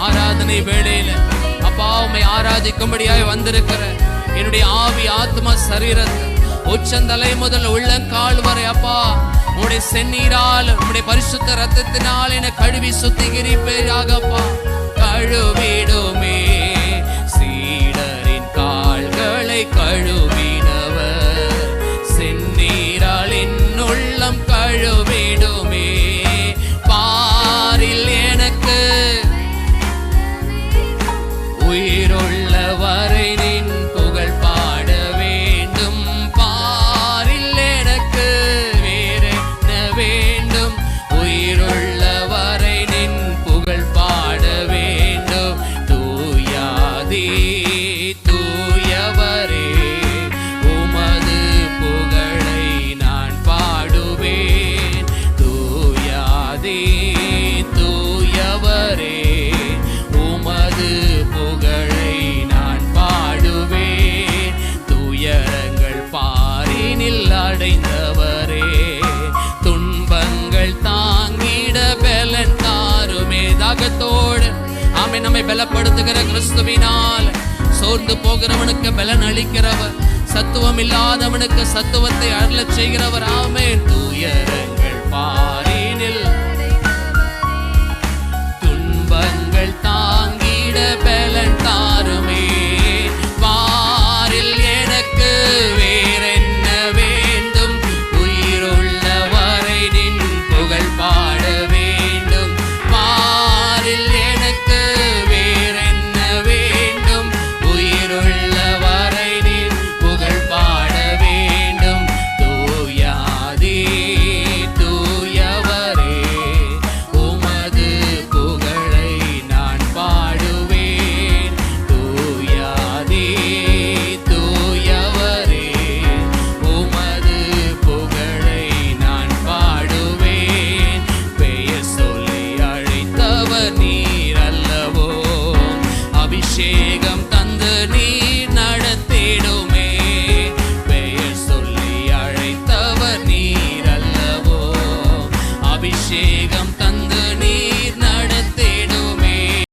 ஆராதனை வேளையில அப்பா உம்மை ஆராதிக்கும்படியாய் வந்திருக்கிற என்னுடைய ஆவி ஆத்மா சரீரத்தை உச்சந்தலை முதல் உள்ளங்கால் வரை அப்பா உம்முடைய செந்நீரால் உம்முடைய பரிசுத்த ரத்தத்தினால் என கழுவி சுத்திகரிப்பேராகப்பா. கழுவிடுமே சீடரின் கால்களை கழுவினவர், செந்நீரால் என் உள்ளம் கழுவிடுமே. பாரில் எனக்கு உயிருள்ள வரை நின் புகழ் பாட வேண்டும். பாரில் எனக்கு வேறென்ன வேண்டும், உயிருள்ள வரை நின் புகழ் பாட வேண்டும். தூயாதே தூயவரே உமது புகழை நான் பாடுவேன். தூயாதே தூயவரே உமது புகழை நான் பாடுவேன். துயரங்கள் பாரினில் அடைந்தவரே, துன்பங்கள் தாங்கிட பலன் தாருமே. தாகத்தோடு ஆமே நம்மை பலப்படுத்துகிற கிறிஸ்துவினால் சோர்ந்து போகிறவனுக்கு பலன் அளிக்கிறவர், சத்துவம் இல்லாதவனுக்கு சத்துவத்தை அருளச் செய்கிறவர். ஆமே. துயரங்கள் பாரினில் துன்பங்கள் தாங்கிட பலன் தாருமே. பாரில் எனக்கு வேறென்ன வேண்டும், உயிருள்ள வரை நின் புகழ் பாட வேண்டும். பாரில் எனக்கு வேறென்ன வேண்டும், உயிருள்ள வரை நின் புகழ் பாட வேண்டும். தூயாதே தூயவரே உமது புகழை நான் பாடுவேன். தூயாதே தூயவரே உமது புகழை நான் பாடுவேன். பெயர் சொல்லி அழைத்தவர் நீர் அல்லவோ, அபிஷேகம்